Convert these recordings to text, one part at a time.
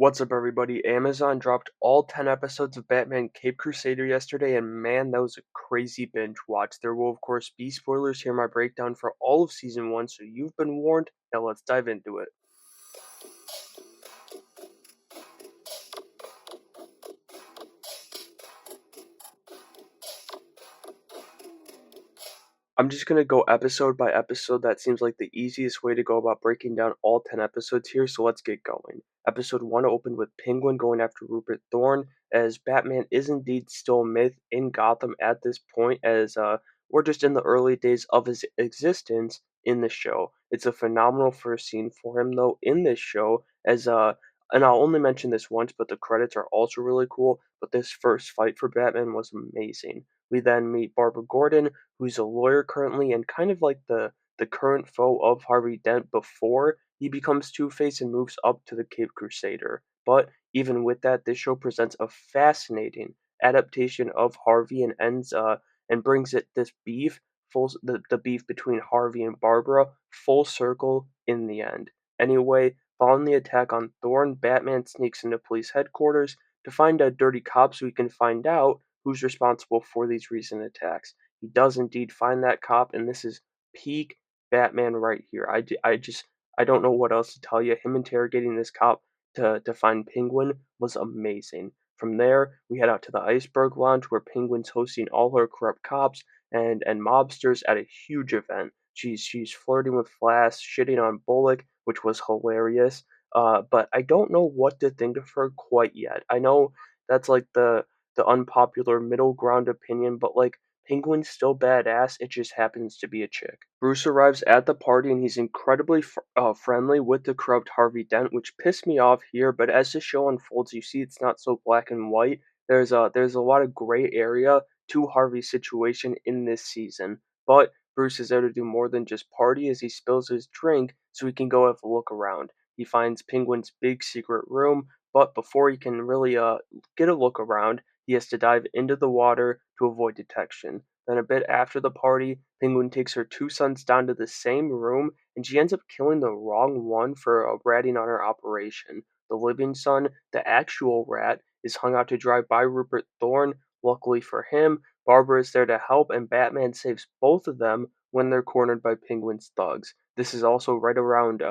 What's up, everybody? Amazon dropped all 10 episodes of Batman Cape Crusader yesterday, and man, that was a crazy binge watch. There will, of course, be spoilers here in my breakdown for all of Season 1, so you've been warned. Now let's dive into it. I'm just gonna go episode by episode. That seems like the easiest way to go about breaking down all 10 episodes here, so let's get going. Episode 1 opened with Penguin going after Rupert Thorne, as Batman is indeed still a myth in Gotham at this point, as we're just in the early days of his existence in the show. It's a phenomenal first scene for him, though, in this show, as and I'll only mention this once, but the credits are also really cool. But this first fight for Batman was amazing. We then meet Barbara Gordon, who's a lawyer currently and kind of like the current foe of Harvey Dent before he becomes Two-Face and moves up to the Cape Crusader. But even with that, this show presents a fascinating adaptation of Harvey and ends and brings it this beef the beef between Harvey and Barbara full circle in the end. Anyway, following the attack on Thorne, Batman sneaks into police headquarters to find a dirty cop so he can find out who's responsible for these recent attacks. He does indeed find that cop, and this is peak Batman right here. I don't know what else to tell you. Him interrogating this cop to find Penguin was amazing. From there, we head out to the Iceberg Lounge where Penguin's hosting all her corrupt cops and mobsters at a huge event. She's flirting with Flash, shitting on Bullock, which was hilarious. But I don't know what to think of her quite yet. I know that's like the unpopular middle ground opinion, but like Penguin's still badass, it just happens to be a chick. Bruce arrives at the party and he's incredibly friendly with the corrupt Harvey Dent, which pissed me off here, but as the show unfolds, you see it's not so black and white. There's a lot of gray area to Harvey's situation in this season, but Bruce is there to do more than just party as he spills his drink so he can go have a look around. He finds Penguin's big secret room, but before he can really get a look around, he has to dive into the water to avoid detection. Then, a bit after the party, Penguin takes her two sons down to the same room, and she ends up killing the wrong one for ratting on her operation. The living son, the actual rat, is hung out to dry by Rupert Thorne. Luckily for him, Barbara is there to help, and Batman saves both of them when they're cornered by Penguin's thugs. This is also right around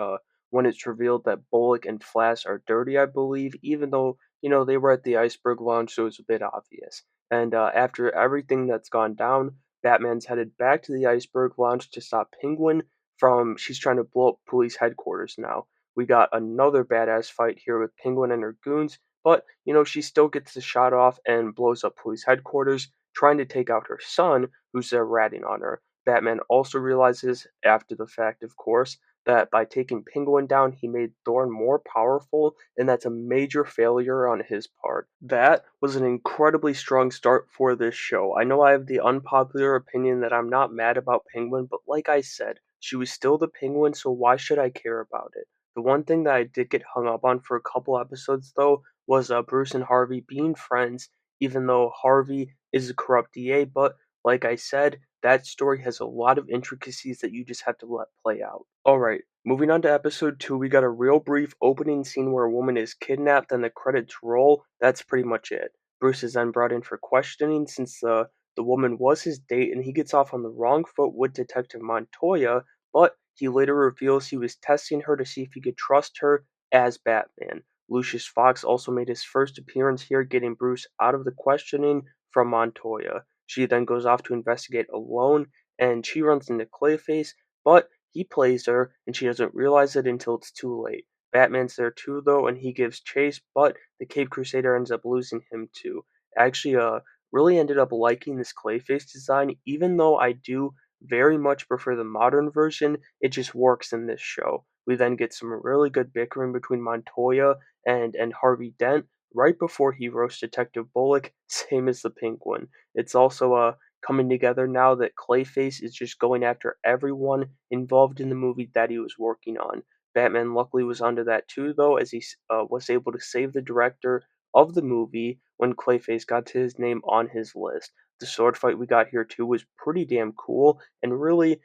when it's revealed that Bullock and Flash are dirty, I believe, even though they were at the Iceberg Lounge, so it's a bit obvious. And after everything that's gone down, Batman's headed back to the Iceberg Lounge to stop Penguin from. She's trying to blow up police headquarters now. We got another badass fight here with Penguin and her goons, but she still gets the shot off and blows up police headquarters, trying to take out her son, who's there ratting on her. Batman also realizes, after the fact, of course, that by taking Penguin down, he made Thorne more powerful, and that's a major failure on his part. That was an incredibly strong start for this show. I know I have the unpopular opinion that I'm not mad about Penguin, but like I said, she was still the Penguin, so why should I care about it? The one thing that I did get hung up on for a couple episodes, though, was Bruce and Harvey being friends, even though Harvey is a corrupt DA, but like I said, that story has a lot of intricacies that you just have to let play out. Alright, moving on to episode 2, we got a real brief opening scene where a woman is kidnapped and the credits roll. That's pretty much it. Bruce is then brought in for questioning since the woman was his date and he gets off on the wrong foot with Detective Montoya, but he later reveals he was testing her to see if he could trust her as Batman. Lucius Fox also made his first appearance here, getting Bruce out of the questioning from Montoya. She then goes off to investigate alone, and she runs into Clayface, but he plays her, and she doesn't realize it until it's too late. Batman's there too, though, and he gives chase, but the Cape Crusader ends up losing him too. Actually, really ended up liking this Clayface design, even though I do very much prefer the modern version. It just works in this show. We then get some really good bickering between Montoya and Harvey Dent right before he roasts Detective Bullock, same as the Penguin. It's also coming together now that Clayface is just going after everyone involved in the movie that he was working on. Batman luckily was onto that too, though, as he was able to save the director of the movie when Clayface got to his name on his list. The sword fight we got here too was pretty damn cool, and really,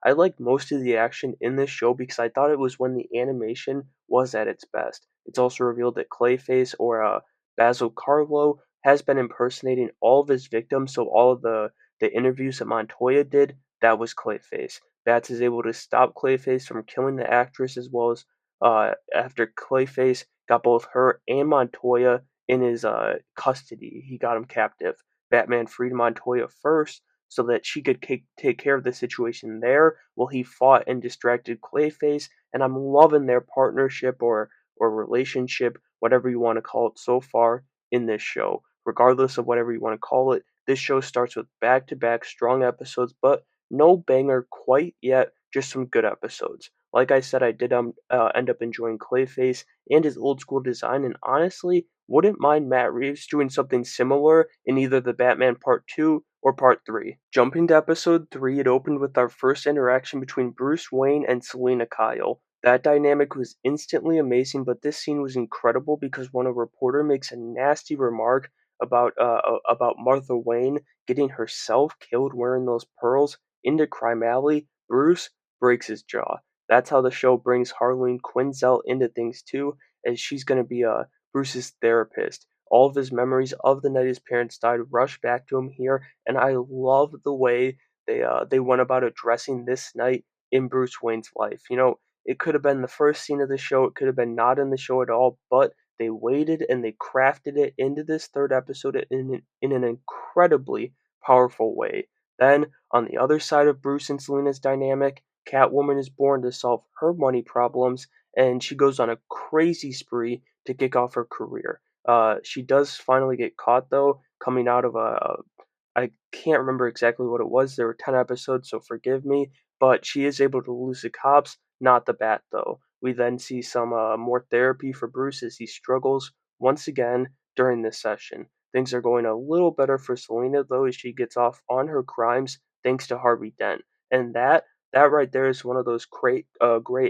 I liked most of the action in this show because I thought it was when the animation was at its best. It's also revealed that Clayface or Basil Carlo has been impersonating all of his victims, so all of the interviews that Montoya did, that was Clayface. Bats is able to stop Clayface from killing the actress as well as after Clayface got both her and Montoya in his custody. He got him captive. Batman freed Montoya first so that she could take care of the situation there while he fought and distracted Clayface. And I'm loving their partnership or relationship, whatever you want to call it, so far in this show. Regardless of whatever you want to call it, this show starts with back to back strong episodes, but no banger quite yet, just some good episodes. Like I said, I did end up enjoying Clayface and his old school design, and honestly, wouldn't mind Matt Reeves doing something similar in either the Batman Part 2 or Part 3. Jumping to episode 3, it opened with our first interaction between Bruce Wayne and Selina Kyle. That dynamic was instantly amazing, but this scene was incredible because when a reporter makes a nasty remark about Martha Wayne getting herself killed wearing those pearls into Crime Alley, Bruce breaks his jaw. That's how the show brings Harleen Quinzel into things too, as she's going to be Bruce's therapist. All of his memories of the night his parents died rush back to him here, and I love the way they went about addressing this night in Bruce Wayne's life. You know, it could have been the first scene of the show, it could have been not in the show at all, but they waited and they crafted it into this third episode in an incredibly powerful way. Then, on the other side of Bruce and Selina's dynamic, Catwoman is born to solve her money problems, and she goes on a crazy spree to kick off her career. She does finally get caught, though, coming out of I can't remember exactly what it was. There were 10 episodes, so forgive me. But she is able to lose the cops, not the bat, though. We then see some more therapy for Bruce as he struggles once again during this session. Things are going a little better for Selina, though, as she gets off on her crimes thanks to Harvey Dent. And that right there is one of those gray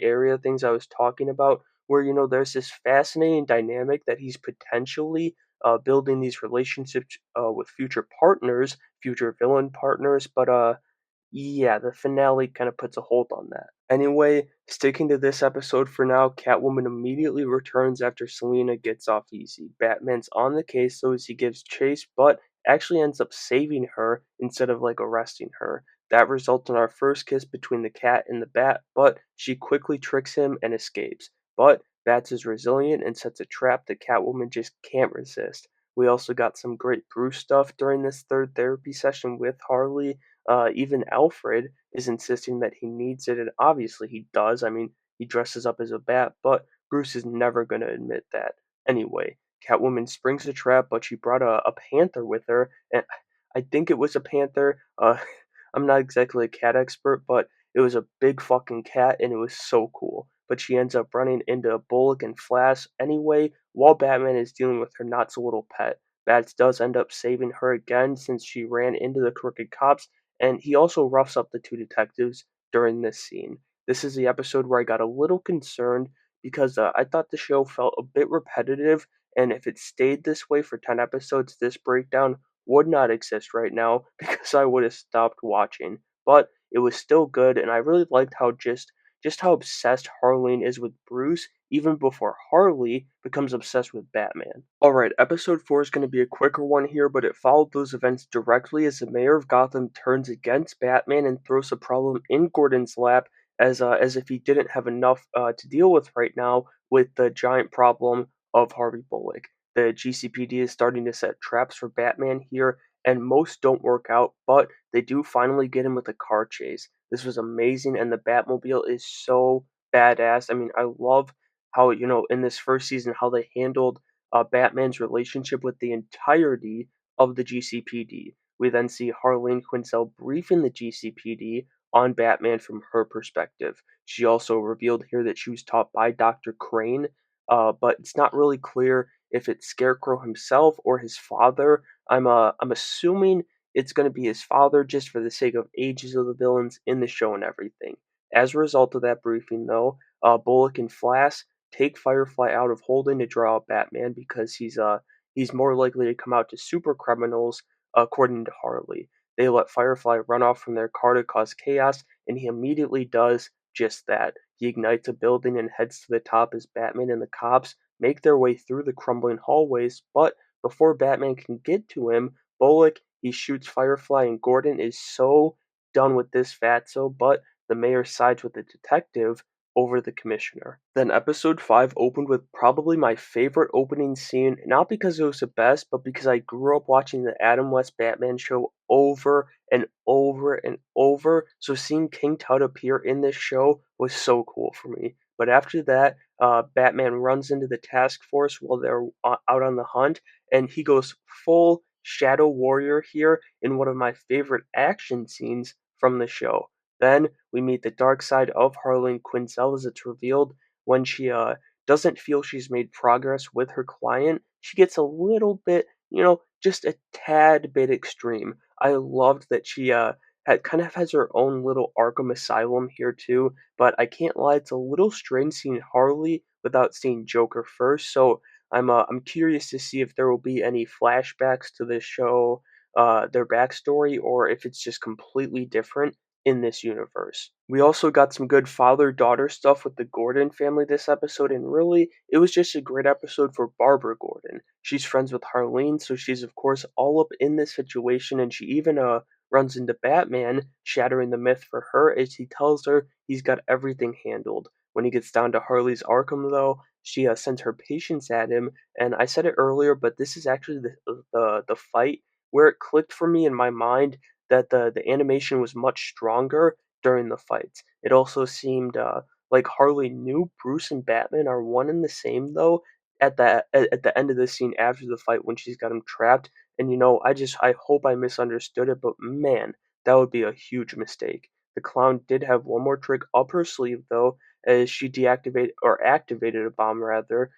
area things I was talking about, where there's this fascinating dynamic that he's potentially building these relationships with future partners, future villain partners, but yeah, the finale kind of puts a hold on that. Anyway, sticking to this episode for now, Catwoman immediately returns after Selina gets off easy. Batman's on the case so as he gives chase, but actually ends up saving her instead of arresting her. That results in our first kiss between the cat and the bat, but she quickly tricks him and escapes. But Bats is resilient and sets a trap that Catwoman just can't resist. We also got some great Bruce stuff during this third therapy session with Harley. Even Alfred is insisting that he needs it, and obviously he does. I mean, he dresses up as a bat, but Bruce is never going to admit that. Anyway, Catwoman springs the trap, but she brought a panther with her, and I think it was a panther. I'm not exactly a cat expert, but it was a big fucking cat, and it was so cool. But she ends up running into Bullock and Flash anyway, while Batman is dealing with her not so little pet. Bats does end up saving her again since she ran into the crooked cops, and he also roughs up the two detectives during this scene. This is the episode where I got a little concerned because I thought the show felt a bit repetitive, and if it stayed this way for 10 episodes, this breakdown would not exist right now because I would have stopped watching. But it was still good, and I really liked how just how obsessed Harleen is with Bruce even before Harley becomes obsessed with Batman. Alright, episode 4 is going to be a quicker one here, but it followed those events directly as the mayor of Gotham turns against Batman and throws the problem in Gordon's lap as if he didn't have enough to deal with right now with the giant problem of Harvey Bullock. The GCPD is starting to set traps for Batman here, and most don't work out, but they do finally get him with a car chase. This was amazing, and the Batmobile is so badass. I mean, I love how, in this first season, how they handled Batman's relationship with the entirety of the GCPD. We then see Harleen Quinzel briefing the GCPD on Batman from her perspective. She also revealed here that she was taught by Dr. Crane, but it's not really clear if it's Scarecrow himself or his father. I'm assuming it's going to be his father just for the sake of ages of the villains in the show and everything. As a result of that briefing, though, Bullock and Flash take Firefly out of holding to draw out Batman because he's more likely to come out to super criminals, according to Harley. they let Firefly run off from their car to cause chaos, and he immediately does just that. He ignites a building and heads to the top as Batman and the cops make their way through the crumbling hallways, but before Batman can get to him, Bullock, he shoots Firefly, and Gordon is so done with this fatso, but the mayor sides with the detective over the commissioner. Then episode 5 opened with probably my favorite opening scene, not because it was the best, but because I grew up watching the Adam West Batman show over and over and over. So seeing King Tut appear in this show was so cool for me. But after that, Batman runs into the task force while they're out on the hunt, and he goes full Shadow Warrior here in one of my favorite action scenes from the show. Then we meet the dark side of Harleen Quinzel as it's revealed when she doesn't feel she's made progress with her client. She gets a little bit, just a tad bit extreme. I loved that she kind of has her own little Arkham Asylum here too, but I can't lie, it's a little strange seeing Harley without seeing Joker first. So I'm curious to see if there will be any flashbacks to this show, their backstory, or if it's just completely different in this universe. We also got some good father-daughter stuff with the Gordon family this episode, and really, it was just a great episode for Barbara Gordon. She's friends with Harleen, so she's of course all up in this situation, and she even runs into Batman, shattering the myth for her as he tells her he's got everything handled. When he gets down to Harley's Arkham, though, she sends her patience at him, and I said it earlier, but this is actually the fight where it clicked for me in my mind that the animation was much stronger during the fights. It also seemed like Harley knew Bruce and Batman are one and the same, though. At the end of the scene after the fight when she's got him trapped, and I hope I misunderstood it, but man, that would be a huge mistake. The clown did have one more trick up her sleeve though, as she deactivated or activated a bomb rather,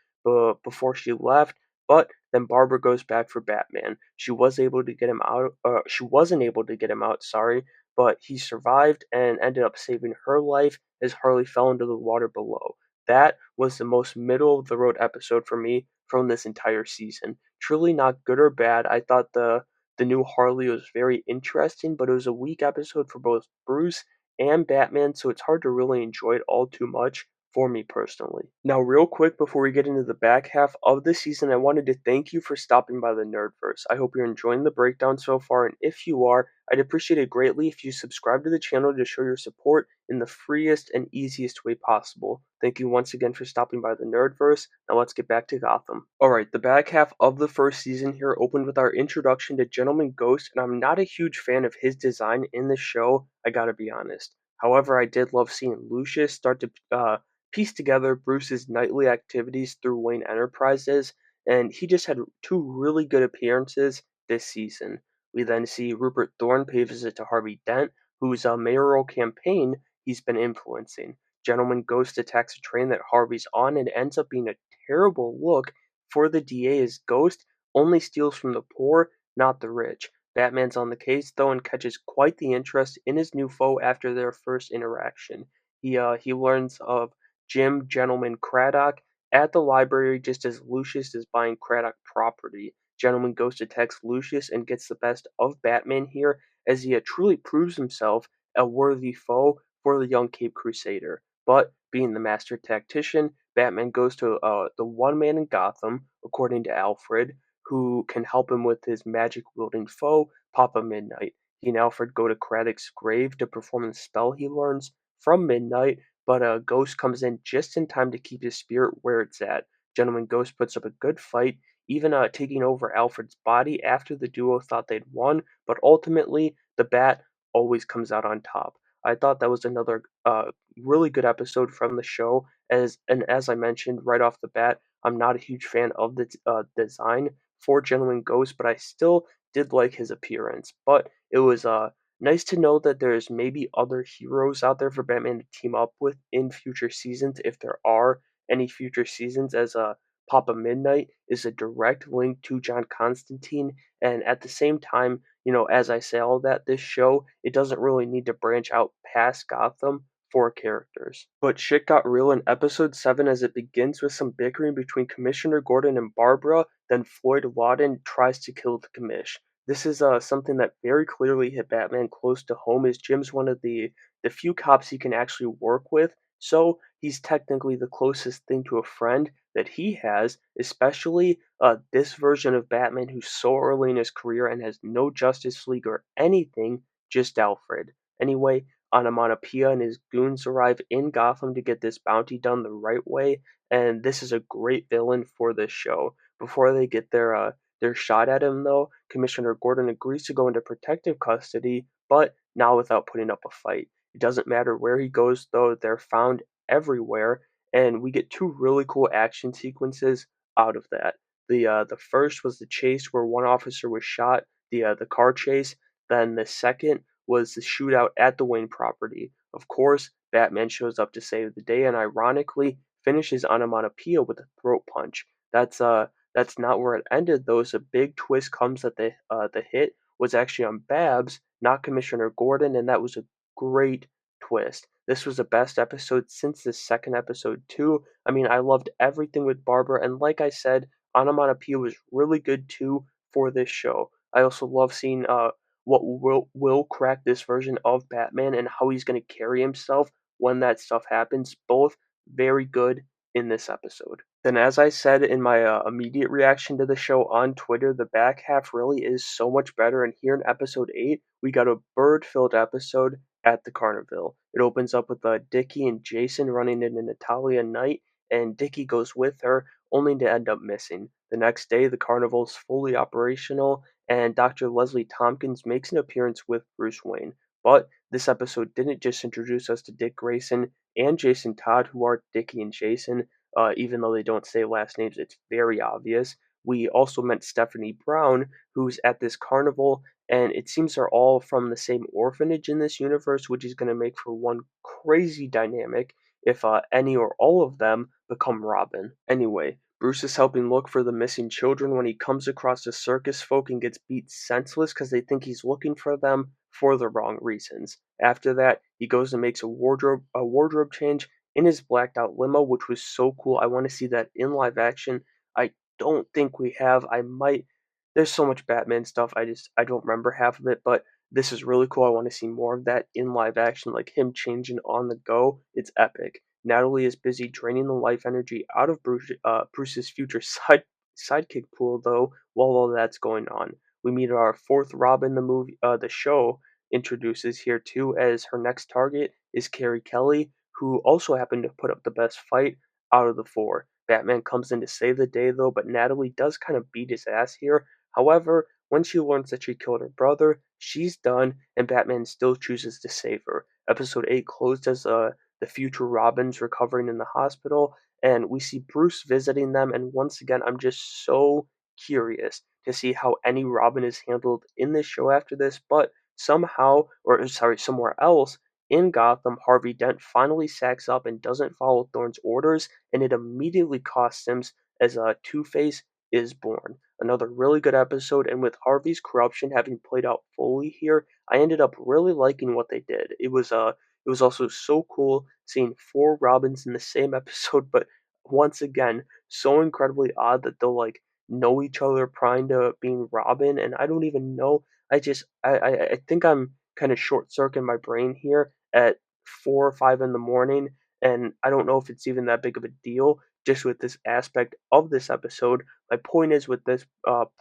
before she left. But then Barbara goes back for Batman. She was able to get him out. She wasn't able to get him out. Sorry, but he survived and ended up saving her life as Harley fell into the water below. That was the most middle of the road episode for me from this entire season. Truly not good or bad. I thought the new Harley was very interesting, but it was a weak episode for both Bruce and Batman, so it's hard to really enjoy it all too much for me personally. Now, real quick before we get into the back half of the season, I wanted to thank you for stopping by the Nerdverse. I hope you're enjoying the breakdown so far, and if you are, I'd appreciate it greatly if you subscribe to the channel to show your support in the freest and easiest way possible. Thank you once again for stopping by the Nerdverse. Now let's get back to Gotham. Alright, the back half of the first season here opened with our introduction to Gentleman Ghost, and I'm not a huge fan of his design in the show, I gotta be honest. However, I did love seeing Lucius start to piece together Bruce's nightly activities through Wayne Enterprises, and he just had two really good appearances this season. We then see Rupert Thorne pay a visit to Harvey Dent, whose mayoral campaign he's been influencing. Gentleman Ghost attacks a train that Harvey's on and ends up being a terrible look for the DA as Ghost only steals from the poor, not the rich. Batman's on the case though and catches quite the interest in his new foe after their first interaction. He learns of Jim Gentleman Craddock at the library just as Lucius is buying Craddock property. Gentleman goes to text Lucius and gets the best of Batman here as he truly proves himself a worthy foe for the young Cape Crusader. But being the master tactician, Batman goes to the one man in Gotham, according to Alfred, who can help him with his magic wielding foe, Papa Midnight. He and Alfred go to Craddock's grave to perform the spell he learns from Midnight, but Ghost comes in just in time to keep his spirit where it's at. Gentleman Ghost puts up a good fight, even taking over Alfred's body after the duo thought they'd won, but ultimately the Bat always comes out on top. I thought that was another really good episode from the show. As I mentioned right off the bat, I'm not a huge fan of the design for Gentleman Ghost, but I still did like his appearance. But it was nice to know that there's maybe other heroes out there for Batman to team up with in future seasons, if there are any future seasons, as Papa Midnight is a direct link to John Constantine, and at the same time, as I say all that, this show, it doesn't really need to branch out past Gotham for characters. But shit got real in episode 7 as it begins with some bickering between Commissioner Gordon and Barbara, then Floyd Lawton tries to kill the commish. This is something that very clearly hit Batman close to home, as Jim's one of the few cops he can actually work with, so he's technically the closest thing to a friend that he has, especially this version of Batman who's so early in his career and has no Justice League or anything, just Alfred. Anyway, Onomatopoeia and his goons arrive in Gotham to get this bounty done the right way, and this is a great villain for this show. Before they get their shot at him, though, Commissioner Gordon agrees to go into protective custody, but not without putting up a fight. It doesn't matter where he goes, though, they're found everywhere, and we get two really cool action sequences out of that. The first was the chase where one officer was shot, the car chase. Then the second was the shootout at the Wayne property. Of course, Batman shows up to save the day, and ironically finishes Onomatopoeia with a throat punch. That's not where it ended, though. So a big twist comes that the hit was actually on Babs, not Commissioner Gordon, and that was a great twist. This was the best episode since the second episode too. I mean, I loved everything with Barbara, and like I said, Onomatopoeia was really good too for this show. I also love seeing what will crack this version of Batman and how he's going to carry himself when that stuff happens. Both very good in this episode. Then, as I said in my immediate reaction to the show on Twitter, the back half really is so much better. And here in episode 8, we got a bird filled episode at the Carnival. It opens up with Dickie and Jason running into Natalia Knight, and Dickie goes with her, only to end up missing. The next day, the carnival's fully operational, and Dr. Leslie Tompkins makes an appearance with Bruce Wayne. But this episode didn't just introduce us to Dick Grayson and Jason Todd, who are Dickie and Jason, even though they don't say last names, it's very obvious. We also met Stephanie Brown, who's at this carnival, and it seems they're all from the same orphanage in this universe, which is going to make for one crazy dynamic if any or all of them become Robin. Anyway, Bruce is helping look for the missing children when he comes across the circus folk and gets beat senseless because they think he's looking for them for the wrong reasons. After that, he goes and makes a wardrobe change in his blacked out limo, which was so cool. I want to see that in live action. I don't think we have. I might. There's so much Batman stuff. I don't remember half of it, but this is really cool. I want to see more of that in live action, like him changing on the go. It's epic. Natalie is busy draining the life energy out of Bruce's future sidekick pool, though. While all that's going on, we meet our fourth Robin. The show introduces here too, as her next target is Carrie Kelly, who also happened to put up the best fight out of the four. Batman comes in to save the day, though, but Natalie does kind of beat his ass here. However, when she learns that she killed her brother, she's done, and Batman still chooses to save her. Episode 8 closed as the future Robins recovering in the hospital, and we see Bruce visiting them, and once again, I'm just so curious to see how any Robin is handled in this show after this, but somehow, or sorry, somewhere else, in Gotham, Harvey Dent finally sacks up and doesn't follow Thorne's orders, and it immediately costs him as Two-Face is born. Another really good episode, and with Harvey's corruption having played out fully here, I ended up really liking what they did. It was also so cool seeing four Robins in the same episode, but once again, so incredibly odd that they'll like know each other prior to being Robin, and I don't even know. I think I'm kind of short circuiting my brain here at 4 or 5 in the morning, and I don't know if it's even that big of a deal just with this aspect of this episode. My point is, with this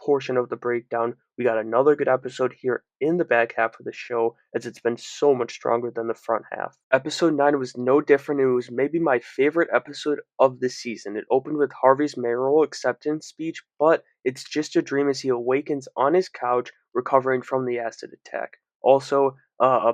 portion of the breakdown, we got another good episode here in the back half of the show, as it's been so much stronger than the front half. Episode 9 was no different. It was maybe my favorite episode of the season. It opened with Harvey's mayoral acceptance speech, but it's just a dream as he awakens on his couch, recovering from the acid attack. Also,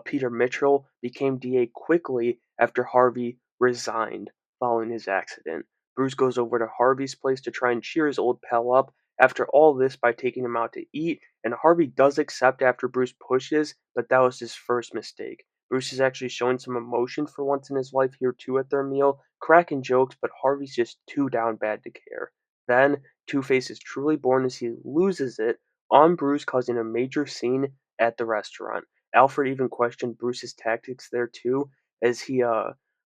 Peter Mitchell became DA quickly after Harvey resigned following his accident. Bruce goes over to Harvey's place to try and cheer his old pal up after all this by taking him out to eat, and Harvey does accept after Bruce pushes, but that was his first mistake. Bruce is actually showing some emotion for once in his life here too at their meal, cracking jokes, but Harvey's just too down bad to care. Then, Two-Face is truly born as he loses it on Bruce, causing a major scene at the restaurant. Alfred even questioned Bruce's tactics there too, as he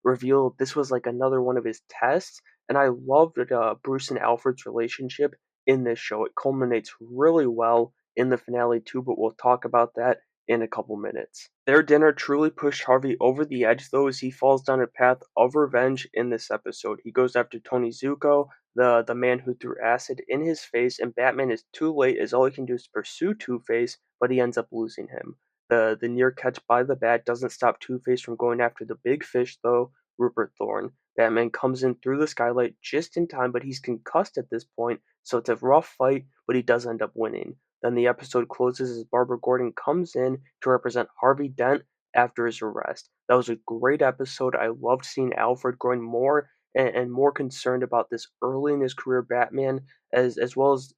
revealed this was like another one of his tests, and I loved Bruce and Alfred's relationship in this show. It culminates really well in the finale too, but we'll talk about that in a couple minutes. Their dinner truly pushed Harvey over the edge, though, as he falls down a path of revenge in this episode. He goes after Tony Zuko, the man who threw acid in his face, and Batman is too late as all he can do is pursue Two-Face, but he ends up losing him. The near catch by the bat doesn't stop Two-Face from going after the big fish, though, Rupert Thorne. Batman comes in through the skylight just in time, but he's concussed at this point, so it's a rough fight, but he does end up winning. Then the episode closes as Barbara Gordon comes in to represent Harvey Dent after his arrest. That was a great episode. I loved seeing Alfred growing more and more concerned about this early in his career Batman, as well as,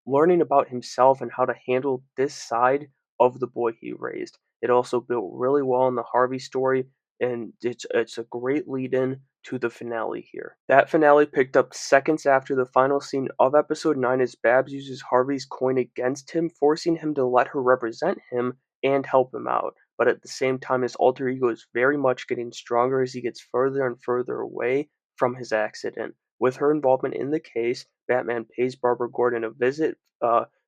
learning about himself and how to handle this side of the boy he raised. It also built really well in the Harvey story, and it's a great lead in to the finale here. That finale picked up seconds after the final scene of episode 9 as Babs uses Harvey's coin against him, forcing him to let her represent him and help him out. But at the same time, his alter ego is very much getting stronger as he gets further and further away from his accident. With her involvement in the case, Batman pays Barbara Gordon a visit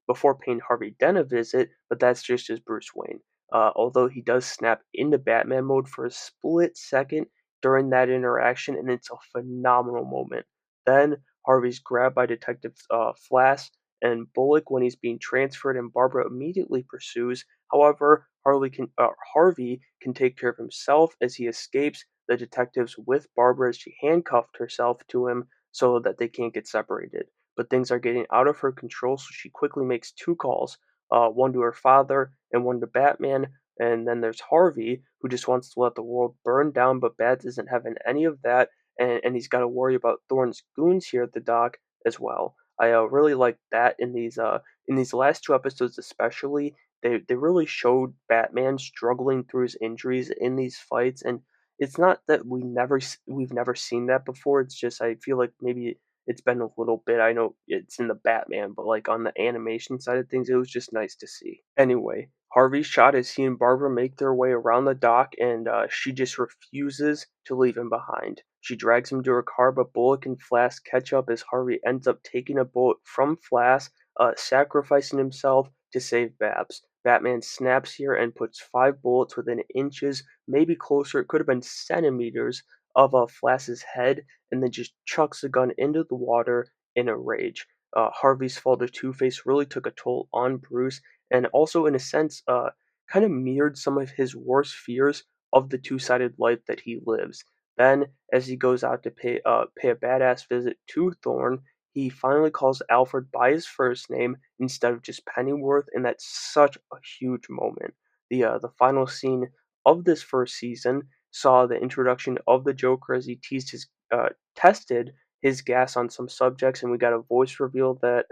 before paying Harvey Dent a visit, but that's just as Bruce Wayne. Although he does snap into Batman mode for a split second during that interaction, and it's a phenomenal moment. Then Harvey's grabbed by Detectives Flass and Bullock when he's being transferred, and Barbara immediately pursues. However, Harvey can take care of himself as he escapes the detectives with Barbara as she handcuffed herself to him so that they can't get separated. But things are getting out of her control, so she quickly makes two calls, one to her father and one to Batman. And then there's Harvey, who just wants to let the world burn down, but Bats isn't having any of that, and he's got to worry about Thorne's goons here at the dock as well. I really like that in these last two episodes, especially. They really showed Batman struggling through his injuries in these fights, and it's not that we've never seen that before. It's just I feel like maybe it's been a little bit. I know it's in the Batman, but like on the animation side of things, it was just nice to see. Anyway, Harvey's shot as he and Barbara make their way around the dock, and she just refuses to leave him behind. She drags him to her car, but Bullock and Flass catch up as Harvey ends up taking a bullet from Flass, sacrificing himself to save Babs. Batman snaps here and puts 5 bullets within inches, maybe closer, it could have been centimeters, of Flass's head, and then just chucks the gun into the water in a rage. Harvey's fall to Two-Face really took a toll on Bruce, and also, in a sense, kind of mirrored some of his worst fears of the two-sided life that he lives. Then, as he goes out to pay a badass visit to Thorne, he finally calls Alfred by his first name instead of just Pennyworth, and that's such a huge moment. The final scene of this first season saw the introduction of the Joker as he tested his gas on some subjects, and we got a voice reveal that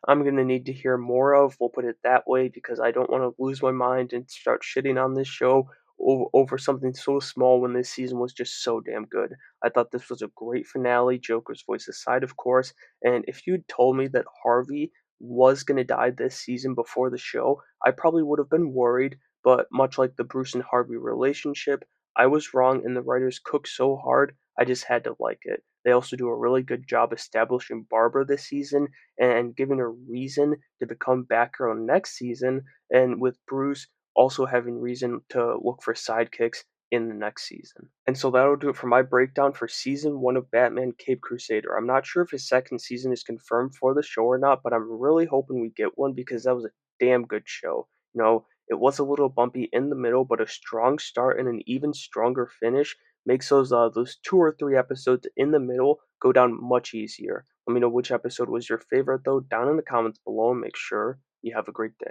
I'm gonna need to hear more of. We'll put it that way because I don't want to lose my mind and start shitting on this show over something so small when this season was just so damn good. I thought this was a great finale, Joker's voice aside, of course. And if you'd told me that Harvey was gonna die this season before the show, I probably would have been worried. But much like the Bruce and Harvey relationship, I was wrong, and the writers cooked so hard, I just had to like it. They also do a really good job establishing Barbara this season and giving her reason to become Batgirl next season, and with Bruce also having reason to look for sidekicks in the next season. And so that'll do it for my breakdown for season 1 of Batman Cape Crusader. I'm not sure if his second season is confirmed for the show or not, but I'm really hoping we get one because that was a damn good show. It was a little bumpy in the middle, but a strong start and an even stronger finish makes those 2 or 3 episodes in the middle go down much easier. Let me know which episode was your favorite though down in the comments below, and make sure you have a great day.